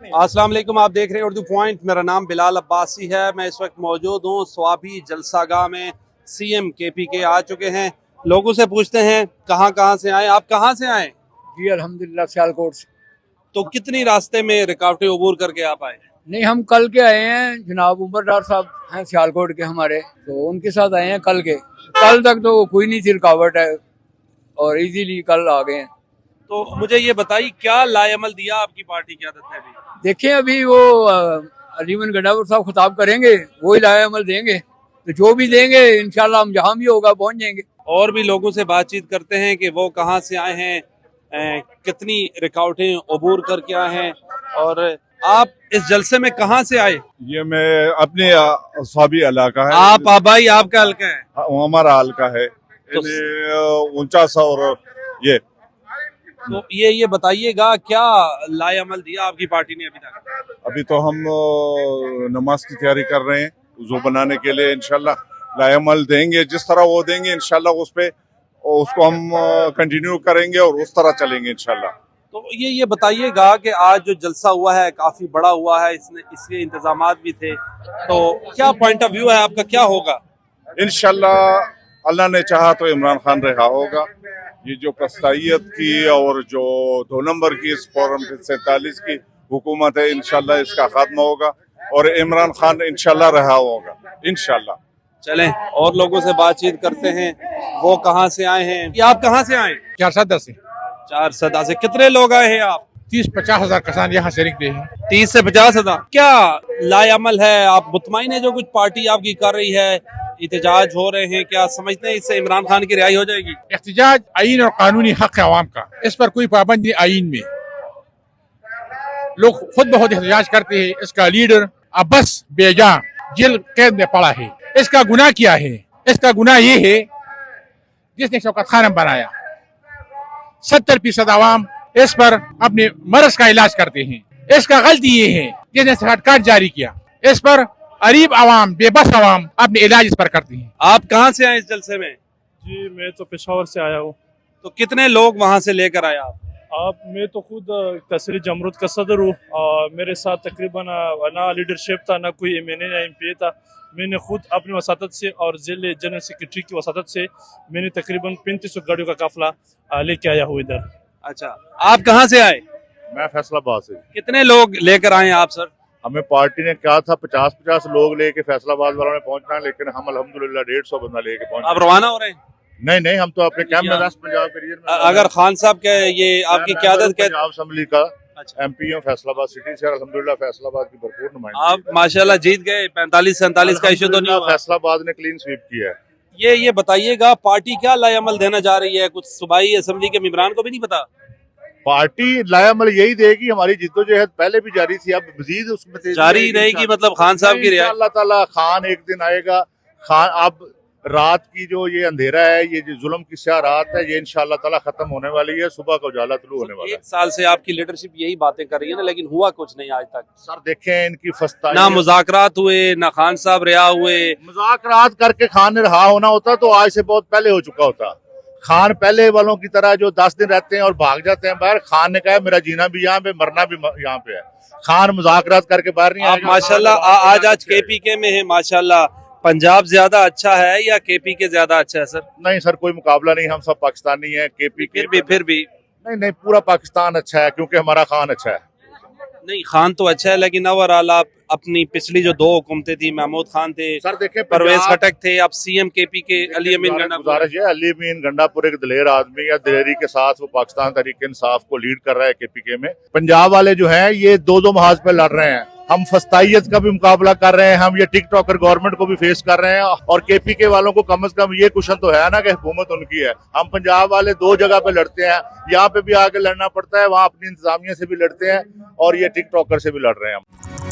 अस्सलाम वालेकुम, आप देख रहे हैं उर्दू पॉइंट। मेरा नाम बिलाल अब्बासी है। मैं इस वक्त मौजूद हूँ स्वाबी जलसागाह में। सीएम केपी के आ चुके हैं। लोगों से पूछते हैं कहाँ से आए। आप कहाँ से आए? जी अल्हम्दुलिल्लाह सियालकोट से। तो कितनी रास्ते में रुकावटें अबूर करके आप आए? नहीं, हम कल के आए हैं। जनाब उमर डार साहब हैं सियालकोट के हमारे, तो उनके साथ आए हैं कल के। कल तक तो कोई नहीं थी रुकावट है और इजीली कल आ गए हैं। तो मुझे ये बताइए क्या लाएमल दिया आपकी पार्टी क़यादत ने अभी? देखें अभी वो अलीमन गंडापुर साहब खिताब करेंगे, वो ही लाए अमल देंगे, तो जो भी देंगे इंशाल्लाह हम जहाँ भी होगा पहुँच जाएंगे। और भी लोगों से बातचीत करते हैं कि वो कहाँ से आए हैं, कितनी रुकावटें अबूर करके आए हैं। और आप इस जलसे में कहाँ से आए? ये मैं अपने स्वाबी इलाका है। आप आबाई आपका हल्का है? हमारा हल्का है तो 49 और ये तो ये बताइएगा क्या लाएमल दिया आपकी पार्टी ने अभी तक? अभी तो हम नमाज की तैयारी कर रहे हैं वज़ू बनाने के लिए। इंशाल्लाह लाएमल देंगे, जिस तरह वो देंगे इंशाल्लाह उस पे उसको हम कंटिन्यू करेंगे और उस तरह चलेंगे इंशाल्लाह। तो ये बताइएगा कि आज जो जलसा हुआ है काफी बड़ा हुआ है, इसके इंतजामात भी थे, तो क्या पॉइंट ऑफ व्यू है आपका, क्या होगा? इंशाल्लाह अल्लाह ने चाहा तो इमरान खान रहा होगा। ये जो कस्तायत की और जो 2 नंबर की इस फॉर्म 47 की हुकूमत है, इंशाल्लाह इसका खात्मा होगा और इमरान खान इंशाल्लाह रहा होगा इंशाल्लाह। चलें और लोगों से बातचीत करते हैं, वो कहाँ से आए हैं। ये आप कहाँ से आए? 410 से। 410 से। कितने लोग आए हैं आप? 30-50 हजार किसान यहाँ शरीक रहे हैं। 30 से 50 हजार। क्या लाएमल है? आप मुतमईन है जो कुछ पार्टी आपकी कर रही है, एहतजाज हो रहे हैं, क्या समझते हैं इससे इमरान खान की रिहाई हो जाएगी? एहतजाज आईन और कानूनी हक है आवाम का, इस पर कोई पाबंदी आईन में। लोग खुद बहुत एहतजाज करते हैं। इसका लीडर अब्बास बेजा जेल कैद में पड़ा है। इसका गुनाह क्या है? इसका गुनाह ये है जिसने शौकत खानम बनाया। 70% आवाम इस पर अपने मर्ज का इलाज करते हैं। इसका गलती ये है जिसने सरकार जारी किया, इस पर गरीब आवाम, बेबस आवाम अपने इलाज इस पर करती हैं। आप कहाँ से आए इस जलसे में? जी मैं तो पेशावर से आया हूँ। तो कितने लोग वहाँ से लेकर आए आप? मैं तो खुद तसरी जमरूद का सदर हूँ। मेरे साथ तकरीबन ना लीडरशिप था, ना कोई MNA या MP था। मैंने खुद अपनी वसातत से और जिले जनरल सेक्रेटरी की वसातत से मैंने तकरीबन 3500 गाड़ियों का काफिला लेके आया हूँ इधर। अच्छा, आप कहाँ से आए? मैं फैसलाबाद से। कितने लोग लेकर आए आप सर? हमें पार्टी ने कहा था 50-50 लोग लेके फैसलाबाद वालों ने पहुंचना है, लेकिन हम अल्हम्दुलिल्लाह 150 बंदा लेके पहुंचे। आप रवाना हो रहे हैं? नहीं, हम तो अपने कैंप में 10 पंजाब के रीजन में। अगर खान साहब के ये आपकी क़यादत के पंजाब असेंबली का अच्छा। MP हूं फैसलाबाद सिटी से। अल्हम्दुलिल्लाह फैसलाबाद की भरपूर नुमाइंदगी। आप माशाल्लाह जीत गए। 45-47 का इशू तो नहीं हुआ? फैसलाबाद ने क्लीन स्वीप किया है। ये बताइएगा पार्टी क्या लाएमल देना जा रही है? कुछ सूबाई असेंबली के मेंबरान को भी नहीं पता? पार्टी लाएमल यही देगी। हमारी जिद्दोजहद पहले भी जारी थी, अब मजीद उसमें तेजी जारी रहेगी। मतलब खान साहब की रिहाई? अल्लाह ताला खान एक दिन आएगा। खान अब रात की जो ये अंधेरा है, ये जो जुल्म की स्याह रात है, ये इंशाअल्लाह ताला खत्म होने वाली है। सुबह का उजाला तुलू होने वाला है। 1 साल से आपकी लीडरशिप यही बातें कर रही है ना, लेकिन हुआ कुछ नहीं आज तक। सर देखें इनकी फस्ताई, ना मुज़ाकरात हुए, ना खान साहब रिहा हुए। मुज़ाकरात करके खान ने रहा होना होता तो आज से बहुत पहले हो चुका होता। खान पहले वालों की तरह जो 10 दिन रहते हैं और भाग जाते हैं बाहर। खान ने कहा मेरा जीना भी यहाँ पे, मरना भी यहाँ पे है। खान मुज़ाकरात करके बाहर नहीं आप माशाल्लाह आज KPK में है माशाल्लाह। पंजाब ज्यादा अच्छा है या KPK ज्यादा अच्छा है सर? नहीं सर, कोई मुकाबला नहीं, हम सब पाकिस्तानी हैं। KPK फिर भी नहीं, पूरा पाकिस्तान अच्छा है क्योंकि हमारा खान अच्छा है। नहीं, खान तो अच्छा है, लेकिन ओवरऑल आप अपनी पिछली जो 2 हुकूमतें थी, महमूद खान थे, सर देखें परवेज खटक थे, अब CM KPK अली अमीन गंडापुर। गुजारिश है, अली अमीन गंडापुर एक दलेर आदमी है। दलेरी के साथ वो पाकिस्तान तहरीक इंसाफ को लीड कर रहा है KPK में। पंजाब वाले जो हैं ये 2 महाज पे लड़ रहे हैं। हम फस्तायत का भी मुकाबला कर रहे हैं, हम ये टिकटॉकर गवर्नमेंट को भी फेस कर रहे हैं। और KPK वालों को कम से कम ये कुशन तो है ना कि हुकूमत उनकी है। हम पंजाब वाले 2 जगह पे लड़ते हैं, यहाँ पे भी आके लड़ना पड़ता है, वहाँ अपनी इंतजामिया से भी लड़ते हैं और ये टिकटॉकर से भी लड़ रहे हैं हम।